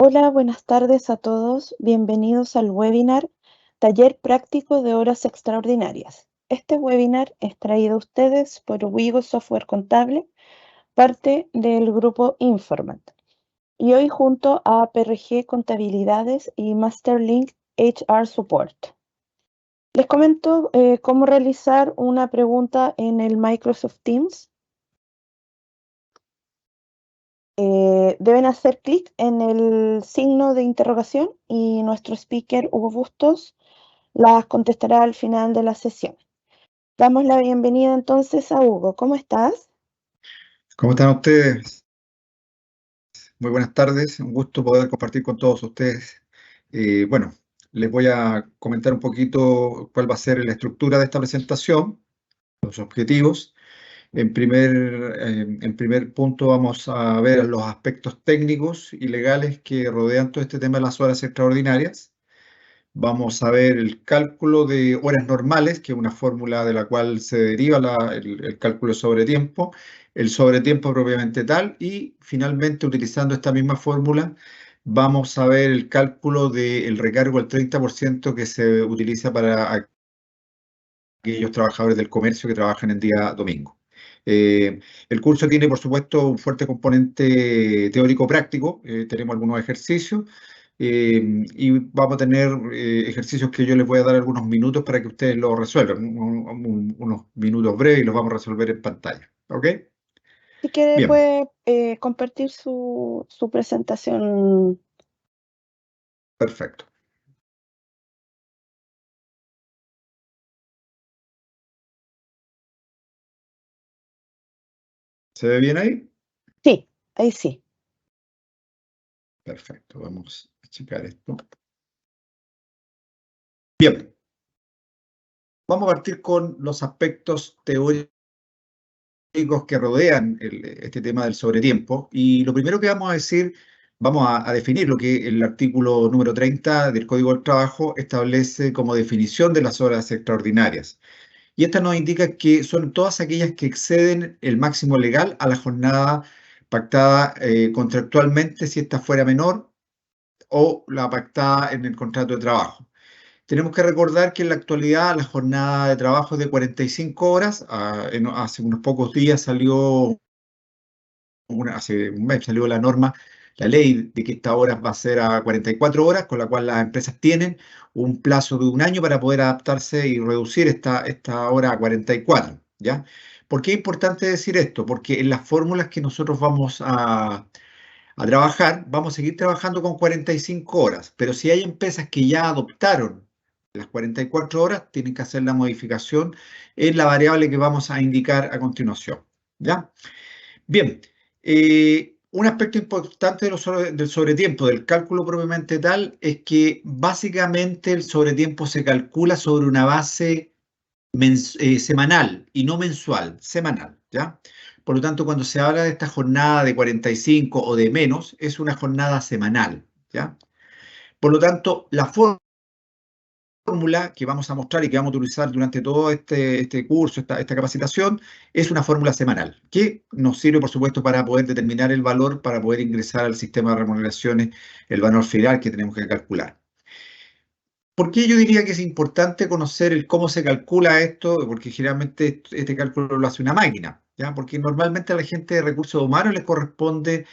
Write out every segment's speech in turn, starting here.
Hola, buenas tardes a todos. Bienvenidos al webinar Taller Práctico de Horas Extraordinarias. Este webinar es traído a ustedes por Wigo Software Contable, parte del grupo Informat. Y hoy junto a PRG Contabilidades y Masterlink HR Support. Les comento cómo realizar una pregunta en el Microsoft Teams. Deben hacer clic en el signo de interrogación y nuestro speaker Hugo Bustos las contestará al final de la sesión. Damos la bienvenida entonces a Hugo. ¿Cómo estás? ¿Cómo están ustedes? Muy buenas tardes, un gusto poder compartir con todos ustedes. Bueno, les voy a comentar un poquito cuál va a ser la estructura de esta presentación, los objetivos. En primer punto vamos a ver los aspectos técnicos y legales que rodean todo este tema de las horas extraordinarias. Vamos a ver el cálculo de horas normales, que es una fórmula de la cual se deriva el cálculo de sobretiempo, el sobretiempo propiamente tal, y finalmente, utilizando esta misma fórmula, vamos a ver el cálculo del recargo del 30% que se utiliza para aquellos trabajadores del comercio que trabajan en día domingo. El curso tiene, por supuesto, un fuerte componente teórico-práctico. Tenemos algunos ejercicios y vamos a tener ejercicios que yo les voy a dar algunos minutos para que ustedes lo resuelvan, unos minutos breves y los vamos a resolver en pantalla. ¿Ok? Si quiere Bien, puede compartir su presentación. perfecto. ¿Se ve bien ahí? Sí, ahí sí. Perfecto, vamos a checar esto. Bien, vamos a partir con los aspectos teóricos que rodean este tema del sobretiempo. Y lo primero que vamos a decir, vamos a definir lo que el artículo número 30 del Código del Trabajo establece como definición de las horas extraordinarias. Y esta nos indica que son todas aquellas que exceden el máximo legal a la jornada pactada contractualmente, si esta fuera menor, o la pactada en el contrato de trabajo. Tenemos que recordar que en la actualidad la jornada de trabajo es de 45 horas. Hace unos pocos días hace un mes salió la norma, la ley de que esta hora va a ser a 44 horas, con la cual las empresas tienen un plazo de un año para poder adaptarse y reducir esta hora a 44, ¿ya? ¿Por qué es importante decir esto? Porque en las fórmulas que nosotros vamos a trabajar, vamos a seguir trabajando con 45 horas, pero si hay empresas que ya adoptaron las 44 horas, tienen que hacer la modificación en la variable que vamos a indicar a continuación, ¿ya? Bien, un aspecto importante del sobretiempo, del cálculo propiamente tal, es que básicamente el sobretiempo se calcula sobre una base semanal y no mensual, semanal, ¿ya? Por lo tanto, cuando se habla de esta jornada de 45 o de menos, es una jornada semanal, ¿ya? Por lo tanto, la fórmula que vamos a mostrar y que vamos a utilizar durante todo este curso, esta capacitación, es una fórmula semanal, que nos sirve, por supuesto, para poder determinar el valor, para poder ingresar al sistema de remuneraciones, el valor final que tenemos que calcular. ¿Por qué yo diría que es importante conocer el cómo se calcula esto? Porque generalmente este cálculo lo hace una máquina, ¿ya? Porque normalmente a la gente de recursos humanos les corresponde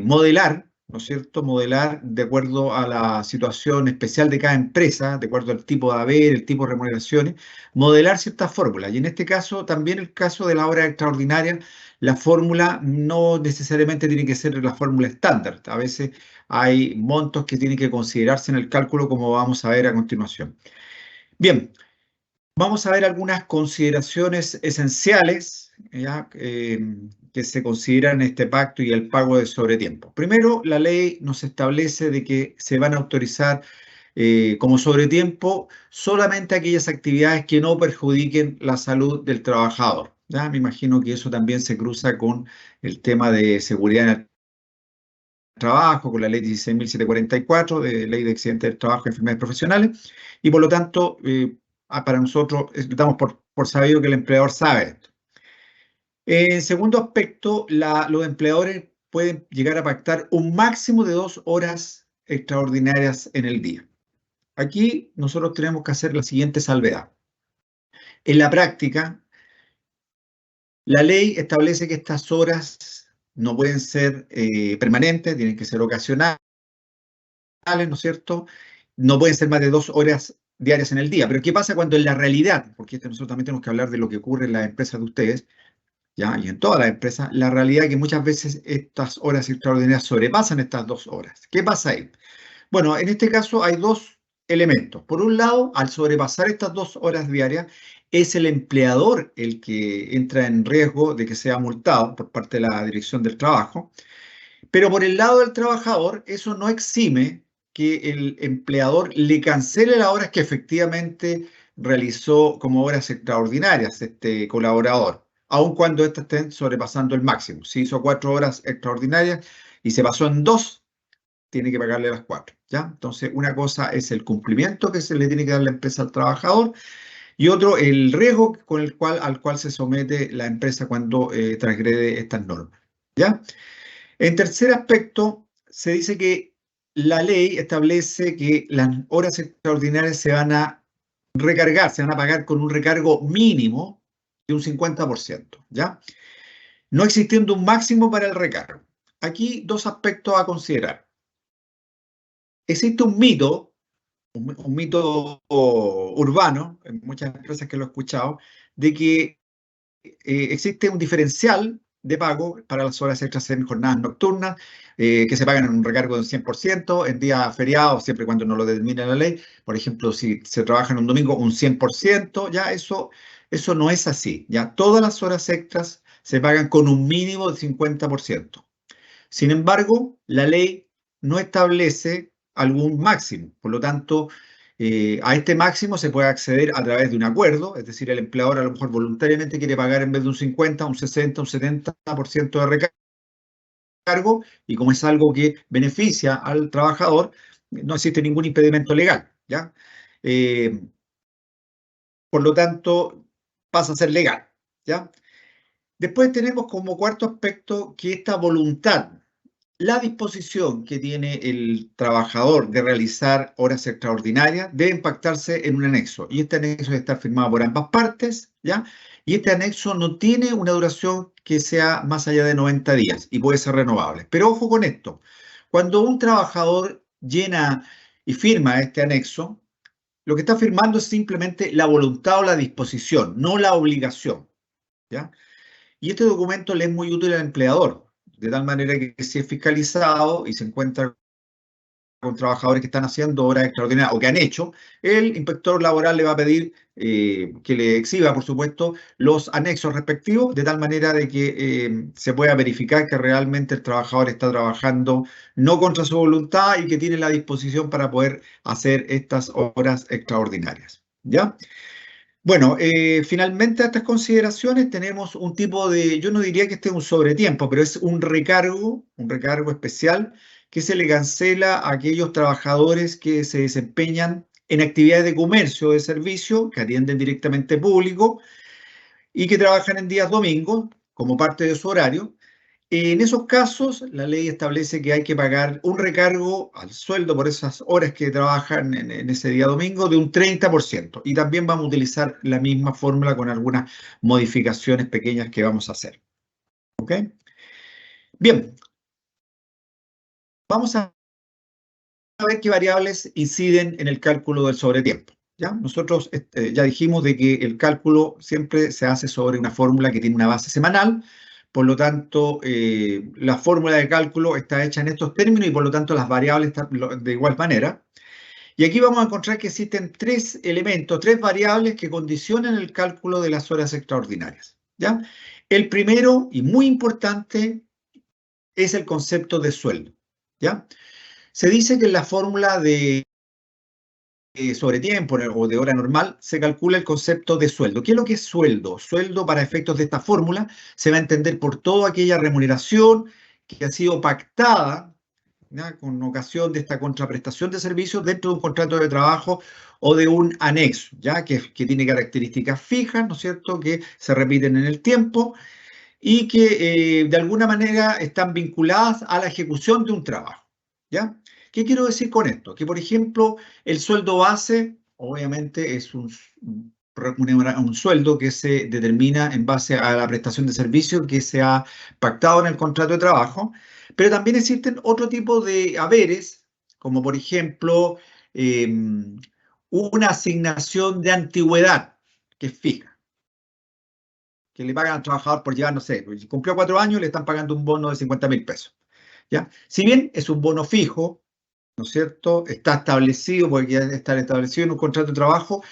modelar, ¿no es cierto? Modelar de acuerdo a la situación especial de cada empresa, de acuerdo al tipo de haber, el tipo de remuneraciones, modelar ciertas fórmulas. Y en este caso, también el caso de la hora extraordinaria, la fórmula no necesariamente tiene que ser la fórmula estándar. A veces hay montos que tienen que considerarse en el cálculo, como vamos a ver a continuación. Bien, vamos a ver algunas consideraciones esenciales, ¿ya? Que se consideran en este pacto y el pago de sobretiempo. Primero, la ley nos establece de que se van a autorizar como sobretiempo solamente aquellas actividades que no perjudiquen la salud del trabajador. ¿Ya? Me imagino que eso también se cruza con el tema de seguridad en el trabajo, con la ley 16.744 de ley de accidentes del trabajo y enfermedades profesionales, y por lo tanto, para nosotros damos por sabido que el empleador sabe esto. En segundo aspecto, los empleadores pueden llegar a pactar un máximo de 2 horas extraordinarias en el día. Aquí nosotros tenemos que hacer la siguiente salvedad. En la práctica, la ley establece que estas horas no pueden ser permanentes, tienen que ser ocasionales, ¿no es cierto? No pueden ser más de 2 horas diarias en el día. Pero ¿qué pasa cuando en la realidad, porque nosotros también tenemos que hablar de lo que ocurre en las empresas de ustedes, ¿ya? Y en todas las empresas, la realidad es que muchas veces estas horas extraordinarias sobrepasan estas 2 horas. ¿Qué pasa ahí? Bueno, en este caso hay dos elementos. Por un lado, al sobrepasar estas 2 horas diarias, es el empleador el que entra en riesgo de que sea multado por parte de la Dirección del Trabajo. Pero por el lado del trabajador, eso no exime que el empleador le cancele las horas que efectivamente realizó como horas extraordinarias este colaborador, aun cuando éstas estén sobrepasando el máximo. Si hizo 4 horas extraordinarias y se pasó en 2, tiene que pagarle las 4, ¿ya? Entonces, una cosa es el cumplimiento que se le tiene que dar la empresa al trabajador y otro, el riesgo al cual se somete la empresa cuando transgrede estas normas, ¿ya? En tercer aspecto, se dice que la ley establece que las horas extraordinarias se van a recargar, se van a pagar con un recargo mínimo de un 50%, ¿ya? No existiendo un máximo para el recargo. Aquí dos aspectos a considerar. Existe un mito urbano, en muchas empresas que lo he escuchado, de que existe un diferencial de pago para las horas extras en jornadas nocturnas, que se pagan en un recargo del 100%, en días feriados, siempre y cuando no lo determine la ley. Por ejemplo, si se trabaja en un domingo, un 100%, ya eso no es así. Ya todas las horas extras se pagan con un mínimo del 50%. Sin embargo, la ley no establece algún máximo. Por lo tanto, a este máximo se puede acceder a través de un acuerdo, es decir, el empleador a lo mejor voluntariamente quiere pagar en vez de un 50, un 60, un 70% de recargo, y como es algo que beneficia al trabajador, no existe ningún impedimento legal, ¿ya? Eh, por lo tanto, pasa a ser legal, ¿ya? Después tenemos como cuarto aspecto que esta voluntad, la disposición que tiene el trabajador de realizar horas extraordinarias debe impactarse en un anexo. Y este anexo debe estar firmado por ambas partes, ¿ya? Y este anexo no tiene una duración que sea más allá de 90 días y puede ser renovable. Pero ojo con esto, cuando un trabajador llena y firma este anexo, lo que está firmando es simplemente la voluntad o la disposición, no la obligación, ¿ya? Y este documento le es muy útil al empleador, de tal manera que si es fiscalizado y se encuentra con trabajadores que están haciendo horas extraordinarias o que han hecho, el inspector laboral le va a pedir que le exhiba, por supuesto, los anexos respectivos, de tal manera de que se pueda verificar que realmente el trabajador está trabajando no contra su voluntad y que tiene la disposición para poder hacer estas horas extraordinarias, ¿ya? Bueno, finalmente a estas consideraciones tenemos un tipo de, yo no diría que este es un sobretiempo, pero es un recargo especial que se le cancela a aquellos trabajadores que se desempeñan en actividades de comercio o de servicio, que atienden directamente público y que trabajan en días domingos como parte de su horario. En esos casos, la ley establece que hay que pagar un recargo al sueldo por esas horas que trabajan en ese día domingo de un 30%. Y también vamos a utilizar la misma fórmula con algunas modificaciones pequeñas que vamos a hacer. ¿Ok? Bien, vamos a ver qué variables inciden en el cálculo del sobretiempo. ¿Ya? Nosotros ya dijimos de que el cálculo siempre se hace sobre una fórmula que tiene una base semanal. Por lo tanto, la fórmula de cálculo está hecha en estos términos y por lo tanto las variables están de igual manera. Y aquí vamos a encontrar que existen tres elementos, tres variables que condicionan el cálculo de las horas extraordinarias, ¿ya? El primero, y muy importante, es el concepto de sueldo, ¿ya? Se dice que en la fórmula de sobre tiempo o de hora normal, se calcula el concepto de sueldo. ¿Qué es lo que es sueldo? Sueldo, para efectos de esta fórmula, se va a entender por toda aquella remuneración que ha sido pactada, ¿ya?, con ocasión de esta contraprestación de servicios dentro de un contrato de trabajo o de un anexo, ya que tiene características fijas, ¿no es cierto?, que se repiten en el tiempo y que de alguna manera están vinculadas a la ejecución de un trabajo, ¿ya? ¿Qué quiero decir con esto? Que, por ejemplo, el sueldo base, obviamente, es un sueldo que se determina en base a la prestación de servicio que se ha pactado en el contrato de trabajo, pero también existen otro tipo de haberes, como por ejemplo, una asignación de antigüedad que es fija, que le pagan al trabajador por llevar, no sé, si cumplió 4 años, le están pagando un bono de 50.000 pesos. ¿Ya? Si bien es un bono fijo, ¿no es cierto? Está establecido, porque ya está establecido en un contrato de trabajo,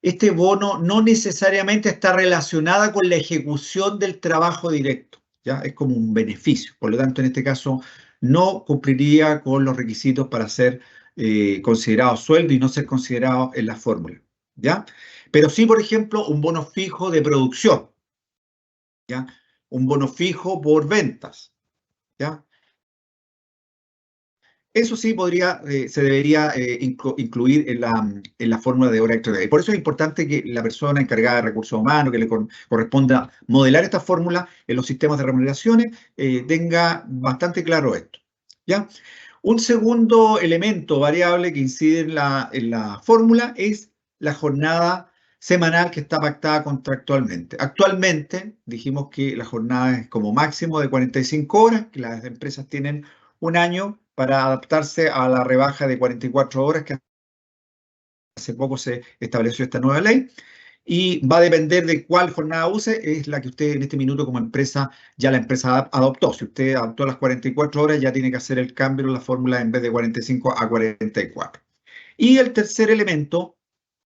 este bono no necesariamente está relacionado con la ejecución del trabajo directo, ¿ya? Es como un beneficio. Por lo tanto, en este caso, no cumpliría con los requisitos para ser considerado sueldo y no ser considerado en la fórmula, ¿ya? Pero sí, por ejemplo, un bono fijo de producción, ¿ya? Un bono fijo por ventas, ¿ya? Eso sí se debería incluir en la fórmula de hora extra. Y por eso es importante que la persona encargada de recursos humanos, que le corresponda modelar esta fórmula en los sistemas de remuneraciones, tenga bastante claro esto, ¿ya? Un segundo elemento variable que incide en la fórmula es la jornada semanal que está pactada contractualmente. Actualmente dijimos que la jornada es como máximo de 45 horas, que las empresas tienen un año para adaptarse a la rebaja de 44 horas que hace poco se estableció esta nueva ley. Y va a depender de cuál jornada use, es la que usted en este minuto como empresa, ya la empresa adoptó. Si usted adoptó las 44 horas, ya tiene que hacer el cambio en la fórmula en vez de 45 a 44. Y el tercer elemento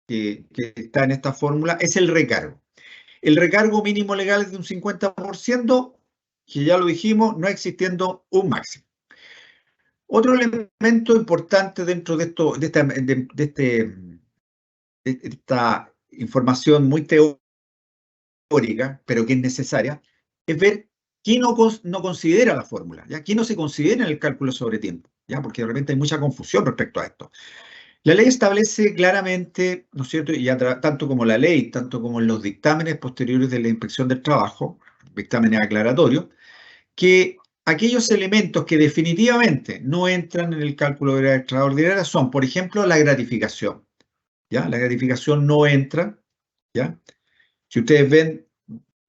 que está en esta fórmula es el recargo. El recargo mínimo legal es de un 50%, que ya lo dijimos, no existiendo un máximo. Otro elemento importante dentro de esto, de esta información muy teórica, pero que es necesaria, es ver quién no considera la fórmula, ¿ya? Quién no se considera en el cálculo sobre tiempo, ¿ya? Porque de repente hay mucha confusión respecto a esto. La ley establece claramente, ¿no es cierto? Y tanto como la ley, tanto como en los dictámenes posteriores de la Inspección del Trabajo, dictámenes aclaratorios, que aquellos elementos que definitivamente no entran en el cálculo de hora extraordinaria son, por ejemplo, la gratificación, ¿ya? La gratificación no entra, ¿ya? Si ustedes ven,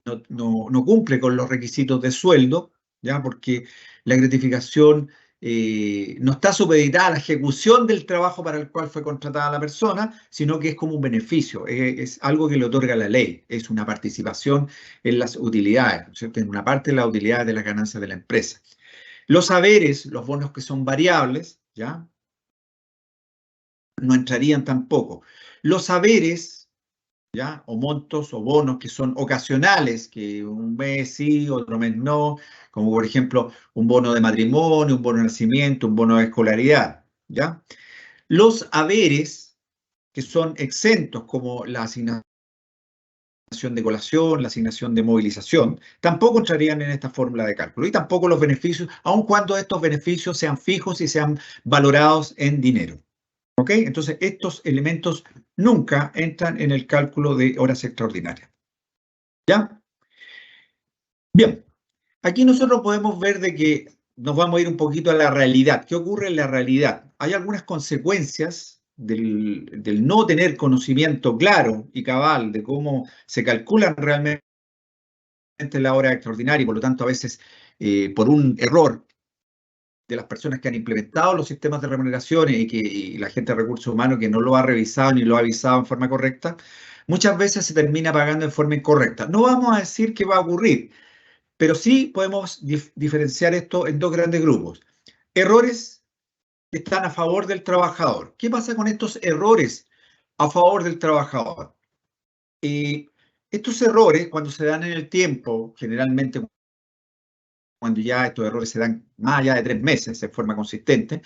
no cumple con los requisitos de sueldo, ¿ya? Porque la gratificación no está supeditada a la ejecución del trabajo para el cual fue contratada la persona, sino que es como un beneficio, es algo que le otorga la ley, es una participación en las utilidades, ¿no es cierto? En una parte de las utilidades de las ganancias de la empresa. Los haberes, los bonos que son variables, ¿ya? No entrarían tampoco. Los haberes, ¿ya? O montos o bonos que son ocasionales, que un mes sí, otro mes no, como por ejemplo un bono de matrimonio, un bono de nacimiento, un bono de escolaridad, ¿ya? Los haberes que son exentos, como la asignación de colación, la asignación de movilización, tampoco entrarían en esta fórmula de cálculo. Y tampoco los beneficios, aun cuando estos beneficios sean fijos y sean valorados en dinero. ¿Ok? Entonces, estos elementos nunca entran en el cálculo de horas extraordinarias. ¿Ya? Bien, aquí nosotros podemos ver de que nos vamos a ir un poquito a la realidad. ¿Qué ocurre en la realidad? Hay algunas consecuencias del no tener conocimiento claro y cabal de cómo se calculan realmente la hora extraordinaria y por lo tanto a veces por un error de las personas que han implementado los sistemas de remuneraciones y la gente de recursos humanos que no lo ha revisado ni lo ha avisado en forma correcta, muchas veces se termina pagando en forma incorrecta. No vamos a decir qué va a ocurrir, pero sí podemos diferenciar esto en dos grandes grupos. Errores que están a favor del trabajador. ¿Qué pasa con estos errores a favor del trabajador? Estos errores, cuando se dan en el tiempo, generalmente cuando ya estos errores se dan más allá de 3 meses de forma consistente,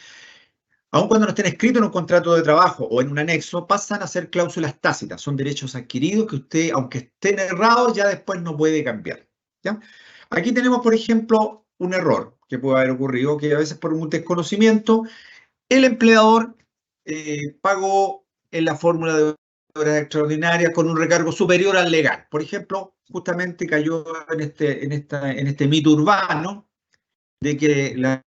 aun cuando no estén escritos en un contrato de trabajo o en un anexo, pasan a ser cláusulas tácitas. Son derechos adquiridos que usted, aunque estén errados, ya después no puede cambiar, ¿ya? Aquí tenemos, por ejemplo, un error que puede haber ocurrido, que a veces por un desconocimiento, el empleador pagó en la fórmula de horas extraordinarias con un recargo superior al legal. Por ejemplo, justamente cayó en este mito urbano de que las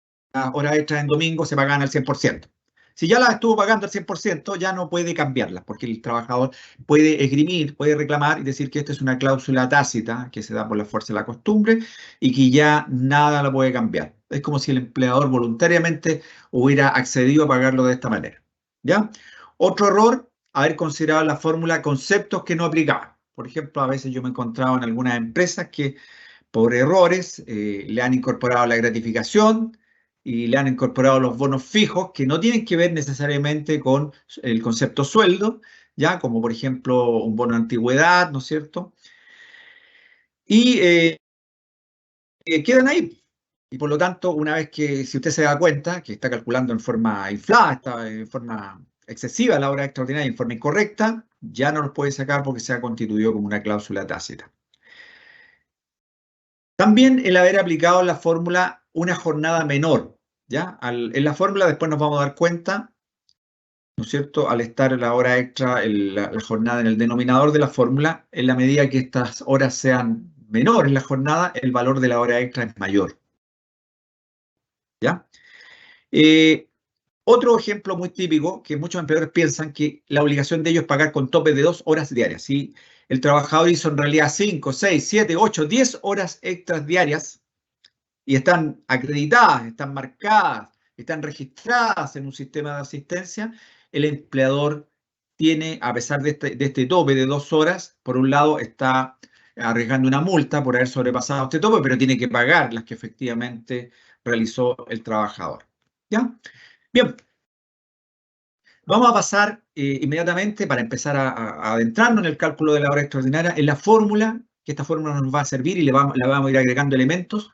horas extras en domingo se pagan al 100%. Si ya las estuvo pagando al 100%, ya no puede cambiarlas, porque el trabajador puede esgrimir, puede reclamar y decir que esta es una cláusula tácita que se da por la fuerza de la costumbre y que ya nada la puede cambiar. Es como si el empleador voluntariamente hubiera accedido a pagarlo de esta manera. ¿Ya? Otro error, haber considerado la fórmula conceptos que no aplicaban. Por ejemplo, a veces yo me he encontrado en algunas empresas que por errores le han incorporado la gratificación y le han incorporado los bonos fijos que no tienen que ver necesariamente con el concepto sueldo, ya como por ejemplo un bono de antigüedad, ¿no es cierto? Y quedan ahí. Y por lo tanto, una vez que, si usted se da cuenta que está calculando en forma inflada, está en forma excesiva la hora extraordinaria, en forma incorrecta, ya no los puede sacar porque se ha constituido como una cláusula tácita. También el haber aplicado la fórmula una jornada menor, ¿ya? En la fórmula después nos vamos a dar cuenta, ¿no es cierto? Al estar la hora extra, la jornada en el denominador de la fórmula, en la medida que estas horas sean menores en la jornada, el valor de la hora extra es mayor, ¿ya? Otro ejemplo muy típico, que muchos empleadores piensan que la obligación de ellos es pagar con tope de 2 horas diarias. Si el trabajador hizo en realidad 5, 6, 7, 8, 10 horas extras diarias y están acreditadas, están marcadas, están registradas en un sistema de asistencia, el empleador tiene, a pesar de este tope de 2 horas, por un lado está arriesgando una multa por haber sobrepasado este tope, pero tiene que pagar las que efectivamente realizó el trabajador. ¿Ya? Bien, vamos a pasar inmediatamente para empezar a adentrarnos en el cálculo de la hora extraordinaria, en la fórmula, que esta fórmula nos va a servir y la vamos a ir agregando elementos,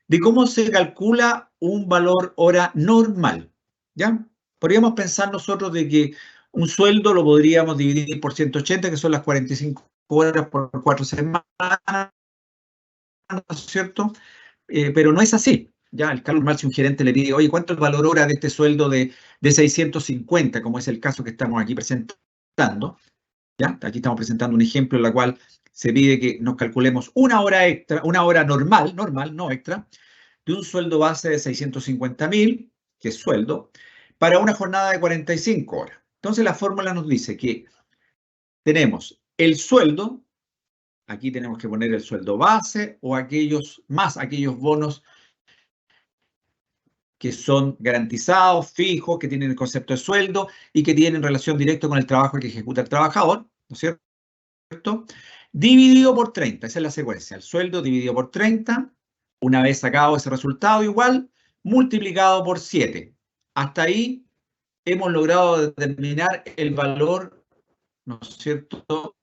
de cómo se calcula un valor hora normal. ¿Ya? Podríamos pensar nosotros de que un sueldo lo podríamos dividir por 180, que son las 45 horas por 4 semanas, ¿no es cierto? Pero no es así. Ya, el cálculo normal, si un gerente le pide, oye, ¿cuánto es el valor hora de este sueldo de 650, como es el caso que estamos aquí presentando? ¿Ya? Aquí estamos presentando un ejemplo en el cual se pide que nos calculemos una hora extra, una hora normal, no extra, de un sueldo base de 650.000, que es sueldo, para una jornada de 45 horas. Entonces la fórmula nos dice que tenemos el sueldo, aquí tenemos que poner el sueldo base o aquellos bonos que son garantizados, fijos, que tienen el concepto de sueldo y que tienen relación directa con el trabajo que ejecuta el trabajador, ¿no es cierto? Dividido por 30, esa es la secuencia, el sueldo dividido por 30, una vez sacado ese resultado igual, multiplicado por 7. Hasta ahí hemos logrado determinar el valor, ¿no es cierto?,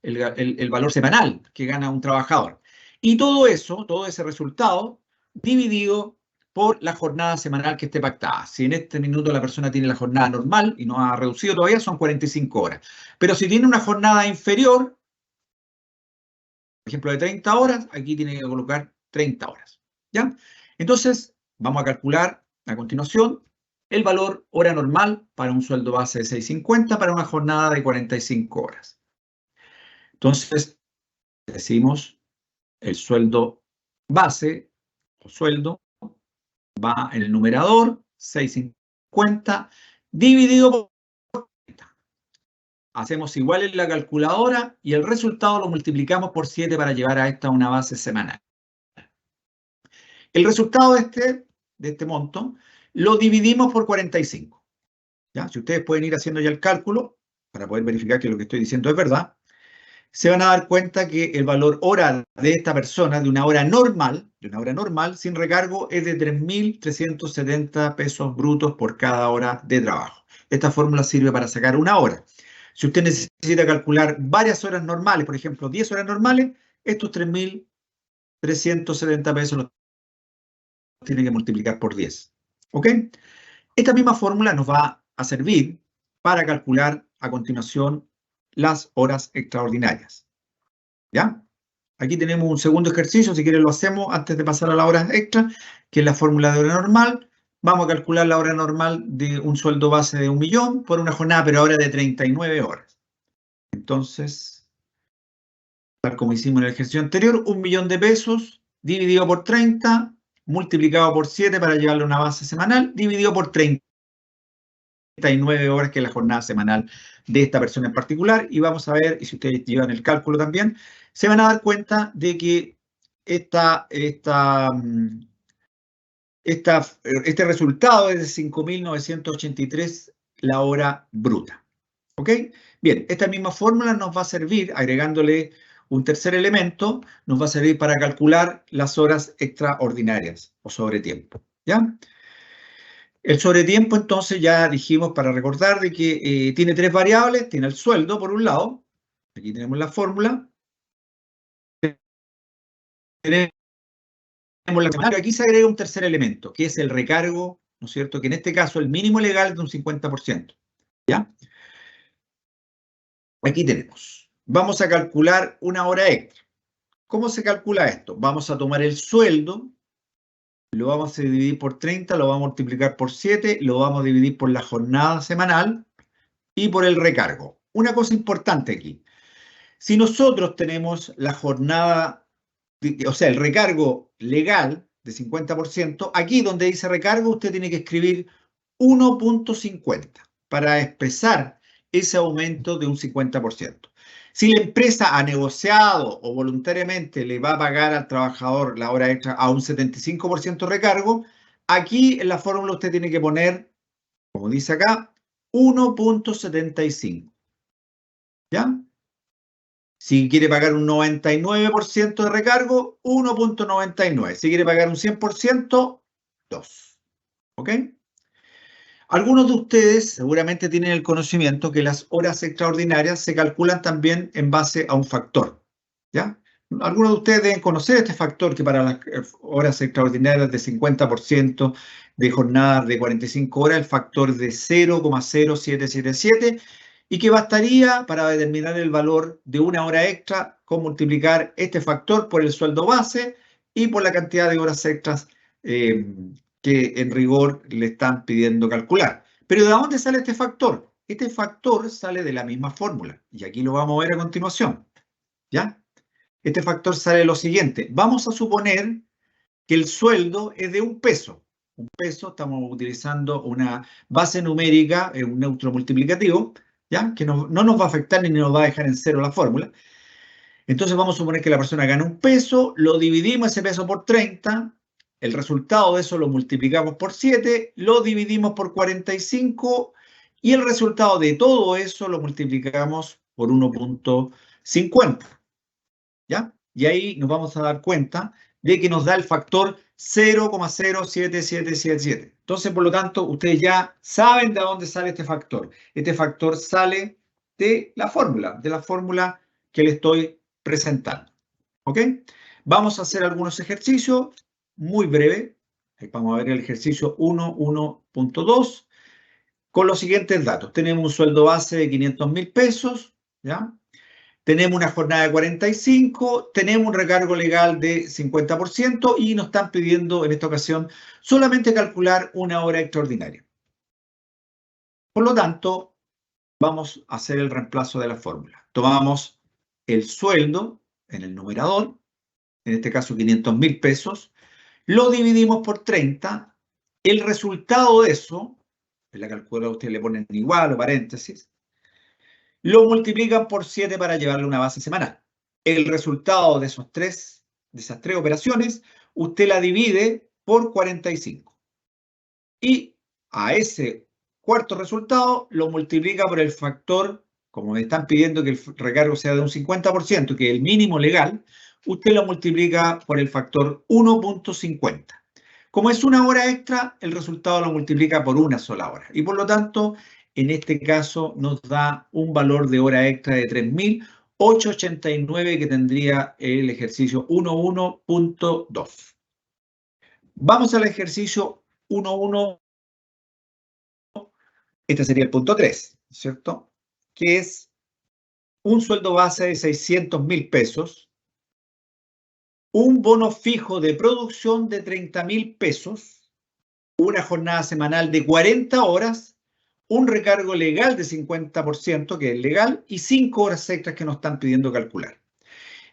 el valor semanal que gana un trabajador. Y todo eso, todo ese resultado, dividido por la jornada semanal que esté pactada. Si en este minuto la persona tiene la jornada normal y no ha reducido todavía, son 45 horas. Pero si tiene una jornada inferior, por ejemplo, de 30 horas, aquí tiene que colocar 30 horas. ¿Ya? Entonces, vamos a calcular a continuación el valor hora normal para un sueldo base de 650 para una jornada de 45 horas. Entonces, decimos el sueldo base o sueldo va en el numerador, 650, dividido por 30. Hacemos igual en la calculadora y el resultado lo multiplicamos por 7 para llevar a esta una base semanal. El resultado de este monto lo dividimos por 45. ¿Ya? Si ustedes pueden ir haciendo ya el cálculo para poder verificar que lo que estoy diciendo es verdad, se van a dar cuenta que el valor hora de esta persona, de una hora normal, sin recargo, es de 3.370 pesos brutos por cada hora de trabajo. Esta fórmula sirve para sacar una hora. Si usted necesita calcular varias horas normales, por ejemplo, 10 horas normales, estos 3.370 pesos los tiene que multiplicar por 10. ¿Ok? Esta misma fórmula nos va a servir para calcular a continuación las horas extraordinarias. ¿Ya? Aquí tenemos un segundo ejercicio, si quieren lo hacemos antes de pasar a la hora extra, que es la fórmula de hora normal. Vamos a calcular la hora normal de un sueldo base de 1.000.000 por una jornada, pero ahora de 39 horas. Entonces, tal como hicimos en el ejercicio anterior, 1 millón de pesos dividido por 30, multiplicado por 7 para llevarle a una base semanal, dividido por 39 horas, que es la jornada semanal de esta persona en particular. Y vamos a ver, y si ustedes llevan el cálculo también, se van a dar cuenta de que este resultado es de 5.983 la hora bruta. ¿Ok? Bien, esta misma fórmula nos va a servir, agregándole un tercer elemento, nos va a servir para calcular las horas extraordinarias o sobretiempo. ¿Ya? El sobretiempo, entonces, ya dijimos, para recordar, de que tiene tres variables. Tiene el sueldo, por un lado. Aquí tenemos la fórmula. Tenemos aquí se agrega un tercer elemento, que es el recargo, ¿no es cierto? Que en este caso el mínimo legal es de un 50%. ¿Ya? Aquí tenemos. Vamos a calcular una hora extra. ¿Cómo se calcula esto? Vamos a tomar el sueldo, lo vamos a dividir por 30, lo vamos a multiplicar por 7, lo vamos a dividir por la jornada semanal y por el recargo. Una cosa importante aquí. Si nosotros tenemos la jornada, o sea, el recargo legal de 50%, aquí donde dice recargo usted tiene que escribir 1.50 para expresar ese aumento de un 50%. Si la empresa ha negociado o voluntariamente le va a pagar al trabajador la hora extra a un 75% recargo, aquí en la fórmula usted tiene que poner, como dice acá, 1.75. ¿Ya? Si quiere pagar un 99% de recargo, 1.99. Si quiere pagar un 100%, 2. ¿Ok? Algunos de ustedes seguramente tienen el conocimiento que las horas extraordinarias se calculan también en base a un factor. ¿Ya? Algunos de ustedes deben conocer este factor, que para las horas extraordinarias de 50% de jornadas de 45 horas, el factor de 0,0777, y que bastaría para determinar el valor de una hora extra con multiplicar este factor por el sueldo base y por la cantidad de horas extras que en rigor le están pidiendo calcular. Pero ¿de dónde sale este factor? Este factor sale de la misma fórmula, y aquí lo vamos a ver a continuación. ¿Ya? Este factor sale de lo siguiente. Vamos a suponer que el sueldo es de 1 peso. 1 peso, estamos utilizando una base numérica, un neutro multiplicativo, ¿ya? Que no nos va a afectar ni nos va a dejar en cero la fórmula. Entonces vamos a suponer que la persona gana 1 peso, lo dividimos ese peso por 30, el resultado de eso lo multiplicamos por 7, lo dividimos por 45 y el resultado de todo eso lo multiplicamos por 1.50. ¿Ya? Y ahí nos vamos a dar cuenta de que nos da el factor 0,07777. Entonces, por lo tanto, ustedes ya saben de dónde sale este factor. Este factor sale de la fórmula que le estoy presentando. ¿Ok? Vamos a hacer algunos ejercicios muy breves. Vamos a ver el ejercicio 1.1.2 con los siguientes datos. Tenemos un sueldo base de 500.000 pesos, ¿ya? Tenemos una jornada de 45, tenemos un recargo legal de 50% y nos están pidiendo en esta ocasión solamente calcular una hora extraordinaria. Por lo tanto, vamos a hacer el reemplazo de la fórmula. Tomamos el sueldo en el numerador, en este caso 500.000 pesos, lo dividimos por 30, el resultado de eso, en la calculadora ustedes le ponen igual o paréntesis, lo multiplican por 7 para llevarle una base semanal. El resultado de esas tres operaciones, usted la divide por 45. Y a ese cuarto resultado lo multiplica por el factor, como me están pidiendo que el recargo sea de un 50%, que es el mínimo legal, usted lo multiplica por el factor 1.50. Como es una hora extra, el resultado lo multiplica por una sola hora. Y por lo tanto, en este caso nos da un valor de hora extra de 3.889 que tendría el ejercicio 1.1.2. Vamos al ejercicio 1.1. Este sería el punto 3, ¿cierto? Que es un sueldo base de 600.000 pesos, un bono fijo de producción de 30.000 pesos, una jornada semanal de 40 horas un recargo legal de 50%, que es legal, y 5 horas extras que nos están pidiendo calcular.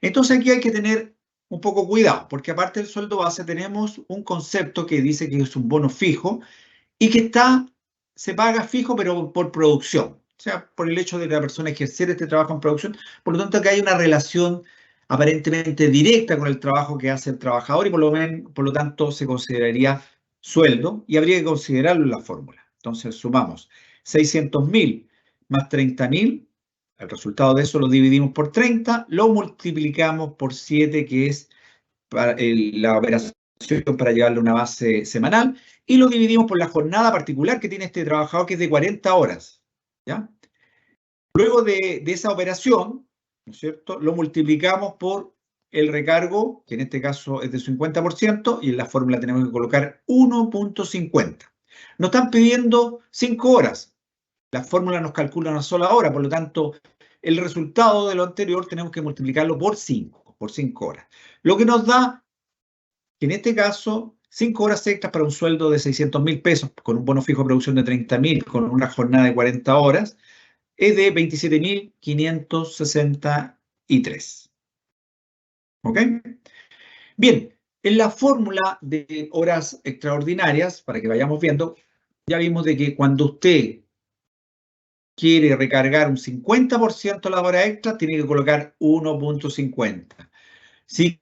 Entonces aquí hay que tener un poco cuidado, porque aparte del sueldo base tenemos un concepto que dice que es un bono fijo y que se paga fijo pero por producción, o sea, por el hecho de que la persona ejercer este trabajo en producción. Por lo tanto, que hay una relación aparentemente directa con el trabajo que hace el trabajador y por lo tanto se consideraría sueldo y habría que considerarlo en la fórmula. Entonces sumamos 600.000 más 30.000, el resultado de eso lo dividimos por 30, lo multiplicamos por 7, que es la operación para llevarle una base semanal, y lo dividimos por la jornada particular que tiene este trabajador, que es de 40 horas. ¿Ya? Luego de esa operación, ¿no es cierto?, lo multiplicamos por el recargo, que en este caso es de 50%, y en la fórmula tenemos que colocar 1.50. Nos están pidiendo 5 horas. La fórmula nos calcula una sola hora, por lo tanto, el resultado de lo anterior tenemos que multiplicarlo por 5 horas. Lo que nos da, que en este caso, 5 horas extras para un sueldo de 600.000 pesos, con un bono fijo de producción de 30.000, con una jornada de 40 horas, es de 27.563. ¿Ok? Bien, en la fórmula de horas extraordinarias, para que vayamos viendo, ya vimos de que cuando usted quiere recargar un 50% la hora extra, tiene que colocar 1.50. Si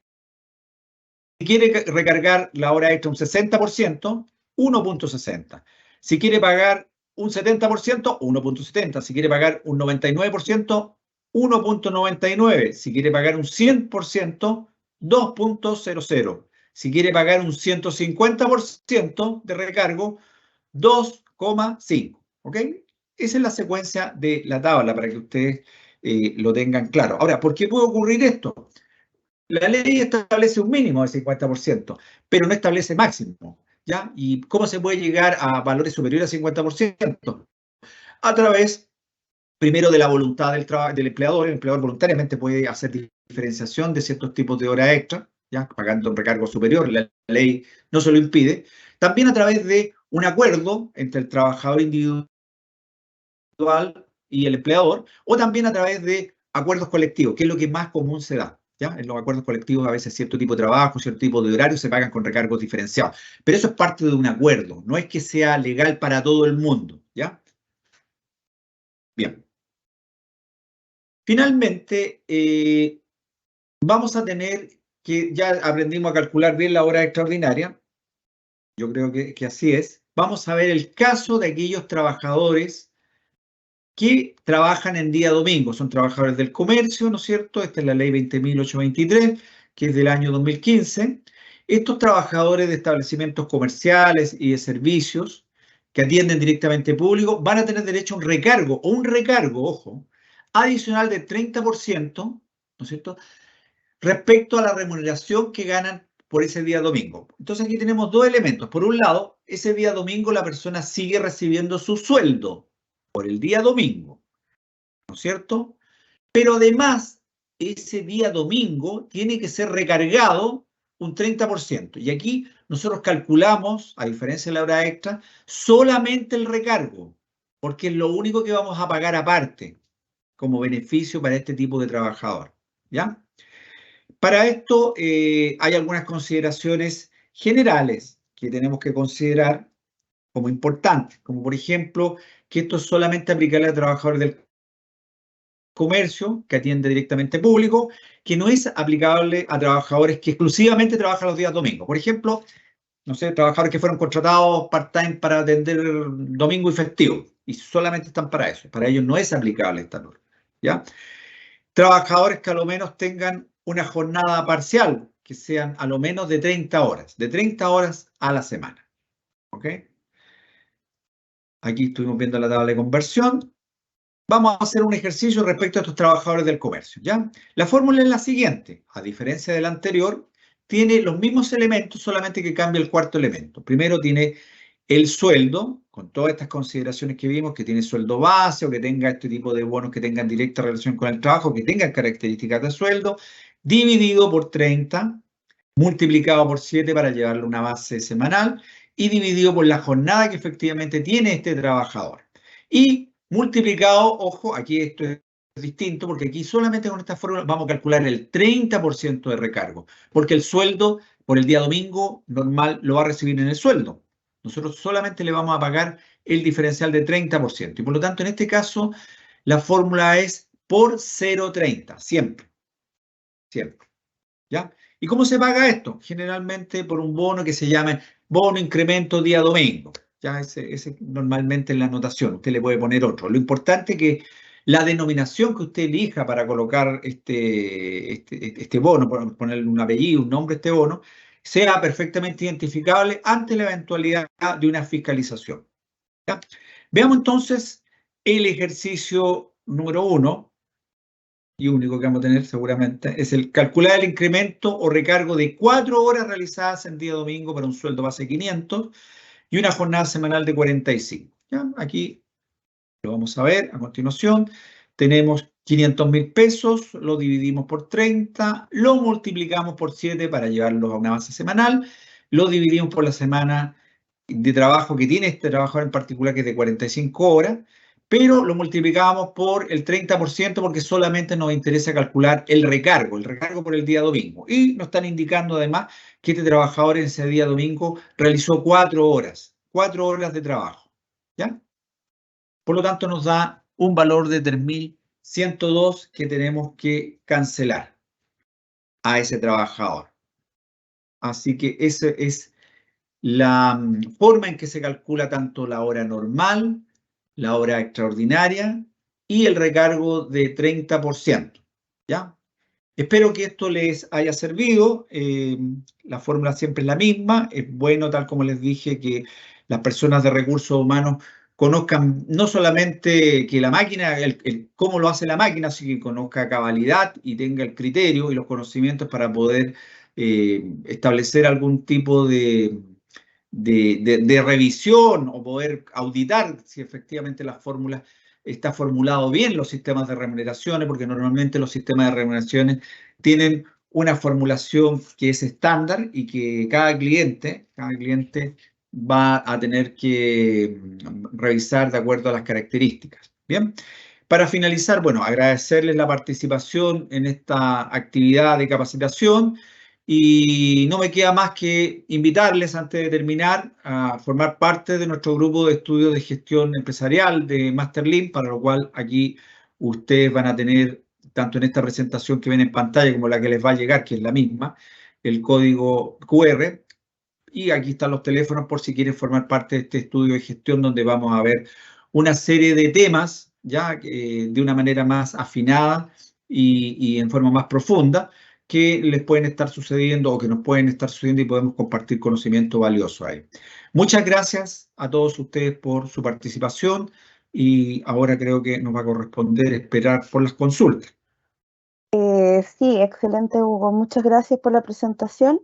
quiere recargar la hora extra un 60%, 1.60. Si quiere pagar un 70%, 1.70. Si quiere pagar un 99%, 1.99. Si quiere pagar un 100%, 2.00. Si quiere pagar un 150% de recargo, 2,5. ¿Ok? Esa es la secuencia de la tabla para que ustedes lo tengan claro. Ahora, ¿por qué puede ocurrir esto? La ley establece un mínimo de 50%, pero no establece máximo, ¿ya? ¿Y cómo se puede llegar a valores superiores al 50%? A través, primero, de la voluntad del empleador. El empleador voluntariamente puede hacer diferenciación de ciertos tipos de hora extra, ¿ya? Pagando un recargo superior, la ley no se lo impide. También a través de un acuerdo entre el trabajador individual y el empleador, o también a través de acuerdos colectivos, que es lo que más común se da. ¿Ya? En los acuerdos colectivos a veces cierto tipo de trabajo, cierto tipo de horario se pagan con recargos diferenciados. Pero eso es parte de un acuerdo, no es que sea legal para todo el mundo. ¿Ya? Bien. Finalmente, vamos a tener que, ya aprendimos a calcular bien la hora extraordinaria, yo creo que así es. Vamos a ver el caso de aquellos trabajadores que trabajan en día domingo. Son trabajadores del comercio, ¿no es cierto? Esta es la ley 20.823, que es del año 2015. Estos trabajadores de establecimientos comerciales y de servicios que atienden directamente público van a tener derecho a un recargo, ojo, adicional del 30%, ¿no es cierto?, respecto a la remuneración que ganan por ese día domingo. Entonces aquí tenemos dos elementos. Por un lado, ese día domingo la persona sigue recibiendo su sueldo por el día domingo, ¿no es cierto? Pero además, ese día domingo tiene que ser recargado un 30%. Y aquí nosotros calculamos, a diferencia de la hora extra, solamente el recargo, porque es lo único que vamos a pagar aparte como beneficio para este tipo de trabajador. ¿Ya? Para esto hay algunas consideraciones generales que tenemos que considerar como importantes, como por ejemplo que esto es solamente aplicable a trabajadores del comercio que atiende directamente público, que no es aplicable a trabajadores que exclusivamente trabajan los días domingos. Por ejemplo, no sé, trabajadores que fueron contratados part-time para atender domingo y festivo y solamente están para eso. Para ellos no es aplicable esta norma, ¿ya? Trabajadores que a lo menos tengan una jornada parcial, que sean a lo menos de 30 horas a la semana. ¿Ok? Aquí estuvimos viendo la tabla de conversión. Vamos a hacer un ejercicio respecto a estos trabajadores del comercio, ¿ya? La fórmula es la siguiente. A diferencia de la anterior, tiene los mismos elementos, solamente que cambia el cuarto elemento. Primero tiene el sueldo, con todas estas consideraciones que vimos, que tiene sueldo base o que tenga este tipo de bonos que tengan directa relación con el trabajo, que tengan características de sueldo, dividido por 30, multiplicado por 7 para llevarlo a una base semanal y dividido por la jornada que efectivamente tiene este trabajador. y multiplicado, ojo, aquí esto es distinto, porque aquí solamente con esta fórmula vamos a calcular el 30% de recargo, porque el sueldo por el día domingo normal lo va a recibir en el sueldo. Nosotros solamente le vamos a pagar el diferencial de 30%. Y por lo tanto, en este caso, la fórmula es por 0,30, siempre. Siempre. ¿Ya? ¿Y cómo se paga esto? Generalmente por un bono que se llama bono incremento día domingo. Ya ese normalmente en la anotación, usted le puede poner otro. Lo importante es que la denominación que usted elija para colocar este bono, ponerle un apellido, un nombre a este bono, sea perfectamente identificable ante la eventualidad de una fiscalización. ¿Ya? Veamos entonces el ejercicio número 1 y único que vamos a tener seguramente, es el calcular el incremento o recargo de 4 horas realizadas en día domingo para un sueldo base de 500 y una jornada semanal de 45. ¿Ya? Aquí lo vamos a ver a continuación. Tenemos 500.000 pesos, lo dividimos por 30, lo multiplicamos por 7 para llevarlo a una base semanal, lo dividimos por la semana de trabajo que tiene este trabajador en particular, que es de 45 horas, pero lo multiplicamos por el 30% porque solamente nos interesa calcular el recargo por el día domingo. Y nos están indicando además que este trabajador en ese día domingo realizó 4 horas de trabajo. ¿Ya? Por lo tanto, nos da un valor de 3.102 que tenemos que cancelar a ese trabajador. Así que esa es la forma en que se calcula tanto la hora normal, la hora extraordinaria y el recargo de 30%. ¿Ya? Espero que esto les haya servido. La fórmula siempre es la misma. Es bueno, tal como les dije, que las personas de recursos humanos conozcan no solamente que la máquina, cómo lo hace la máquina, sino que conozca cabalidad y tenga el criterio y los conocimientos para poder establecer algún tipo de revisión o poder auditar si efectivamente las fórmulas está formulado bien los sistemas de remuneraciones, porque normalmente los sistemas de remuneraciones tienen una formulación que es estándar y que cada cliente va a tener que revisar de acuerdo a las características. Bien, para finalizar, bueno, agradecerles la participación en esta actividad de capacitación y no me queda más que invitarles antes de terminar a formar parte de nuestro grupo de estudios de gestión empresarial de Masterlink, para lo cual aquí ustedes van a tener, tanto en esta presentación que ven en pantalla como la que les va a llegar, que es la misma, el código QR. Y aquí están los teléfonos por si quieren formar parte de este estudio de gestión donde vamos a ver una serie de temas ya de una manera más afinada y en forma más profunda que les pueden estar sucediendo o que nos pueden estar sucediendo y podemos compartir conocimiento valioso ahí. Muchas gracias a todos ustedes por su participación y ahora creo que nos va a corresponder esperar por las consultas. Sí, excelente, Hugo. Muchas gracias por la presentación.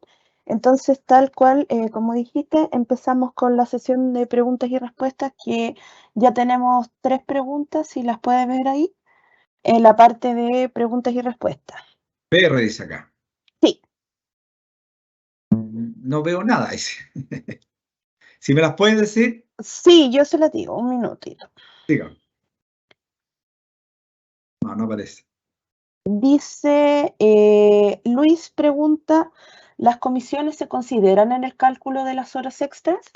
Entonces, tal cual, como dijiste, empezamos con la sesión de preguntas y respuestas, que ya tenemos 3 preguntas, si las puedes ver ahí, en la parte de preguntas y respuestas. PR dice acá. Sí. No veo nada, dice. Si me las pueden decir, Sí, yo se las digo, un minutito. díganme. No, no aparece. Dice, Luis pregunta, ¿las comisiones se consideran en el cálculo de las horas extras?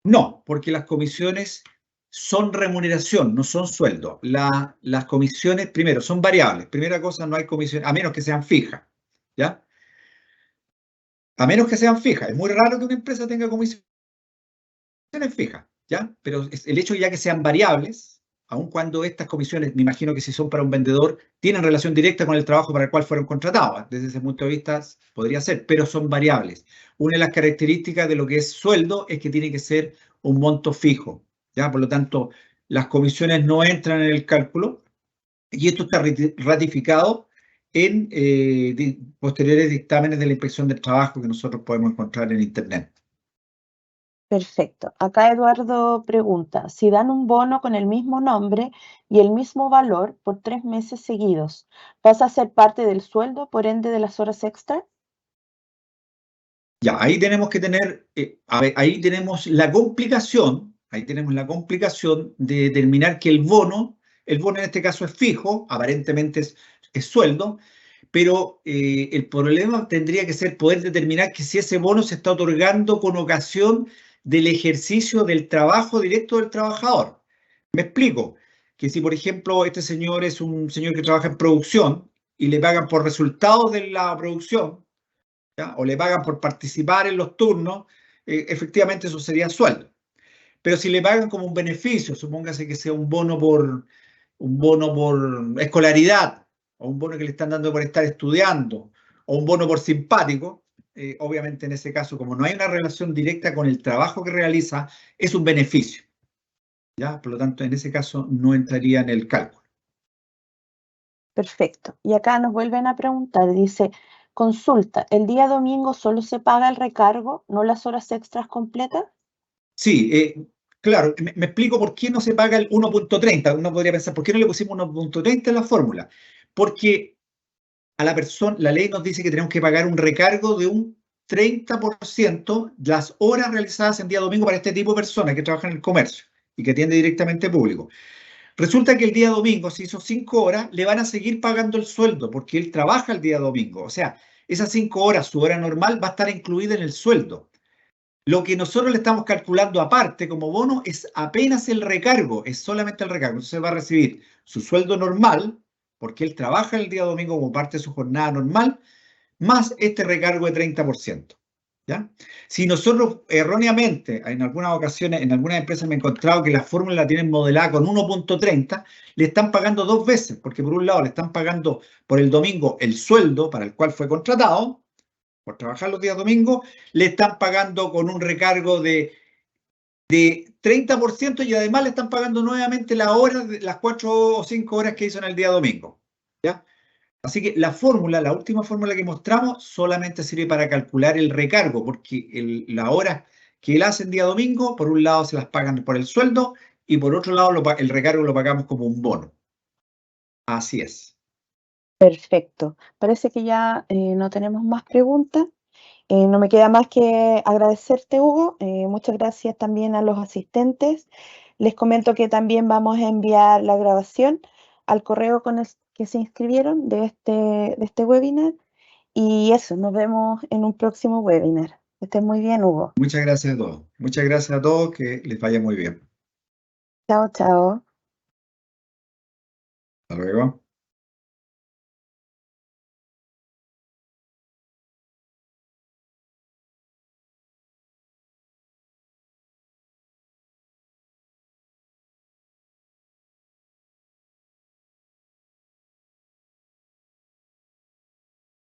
No, porque las comisiones son remuneración, no son sueldo. Las comisiones, primero, son variables. Primera cosa, no hay comisiones, a menos que sean fijas, ¿ya? A menos que sean fijas. Es muy raro que una empresa tenga comisiones fijas, ¿ya? Pero el hecho ya que sean variables, aun cuando estas comisiones, me imagino que si son para un vendedor, tienen relación directa con el trabajo para el cual fueron contratados. Desde ese punto de vista podría ser, pero son variables. Una de las características de lo que es sueldo es que tiene que ser un monto fijo, ¿ya? Por lo tanto, las comisiones no entran en el cálculo y esto está ratificado en posteriores dictámenes de la Inspección del Trabajo que nosotros podemos encontrar en Internet. Perfecto. Acá Eduardo pregunta, si dan un bono con el mismo nombre y el mismo valor por 3 meses seguidos, ¿pasa a ser parte del sueldo, por ende de las horas extras? Ya, ahí tenemos que tener, a ver, ahí tenemos la complicación Ahí tenemos la complicación de determinar que el bono en este caso es fijo, aparentemente es sueldo, pero el problema tendría que ser poder determinar que si ese bono se está otorgando con ocasión del ejercicio del trabajo directo del trabajador. Me explico, que si por ejemplo este señor es un señor que trabaja en producción y le pagan por resultados de la producción, ¿ya? O le pagan por participar en los turnos, efectivamente eso sería sueldo. Pero si le pagan como un beneficio, supóngase que sea un bono por escolaridad, o un bono que le están dando por estar estudiando, o un bono por simpático, obviamente en ese caso, como no hay una relación directa con el trabajo que realiza, es un beneficio, ¿ya? Por lo tanto, en ese caso no entraría en el cálculo. Perfecto. Y acá nos vuelven a preguntar, dice, consulta, ¿el día domingo solo se paga el recargo, no las horas extras completas? Sí, claro, me explico por qué no se paga el 1.30. Uno podría pensar, ¿por qué no le pusimos 1.30 en la fórmula? Porque a la persona, la ley nos dice que tenemos que pagar un recargo de un 30% de las horas realizadas en día domingo para este tipo de personas que trabajan en el comercio y que atiende directamente público. Resulta que el día domingo, si hizo 5 horas, le van a seguir pagando el sueldo porque él trabaja el día domingo. O sea, esas 5 horas, su hora normal, va a estar incluida en el sueldo. Lo que nosotros le estamos calculando aparte como bono es apenas el recargo, es solamente el recargo. Entonces va a recibir su sueldo normal, porque él trabaja el día domingo como parte de su jornada normal, más este recargo de 30%. ¿Ya? Si nosotros erróneamente, en algunas ocasiones, en algunas empresas me he encontrado que la fórmula la tienen modelada con 1.30, le están pagando dos veces, porque por un lado le están pagando por el domingo el sueldo para el cual fue contratado, por trabajar los días domingos, le están pagando con un recargo de 30% y además le están pagando nuevamente las horas, las 4 o 5 horas que hizo en el día domingo. ¿Ya? Así que la fórmula, la última fórmula que mostramos, solamente sirve para calcular el recargo, porque la hora que él hace en día domingo, por un lado se las pagan por el sueldo y por otro lado el recargo lo pagamos como un bono. Así es. Perfecto. Parece que ya no tenemos más preguntas. No me queda más que agradecerte, Hugo. Muchas gracias también a los asistentes. Les comento que también vamos a enviar la grabación al correo con el que se inscribieron de este webinar. Y eso, nos vemos en un próximo webinar. Que estén muy bien, Hugo. Muchas gracias a todos. Muchas gracias a todos, que les vaya muy bien. Chao, chao. Hasta luego.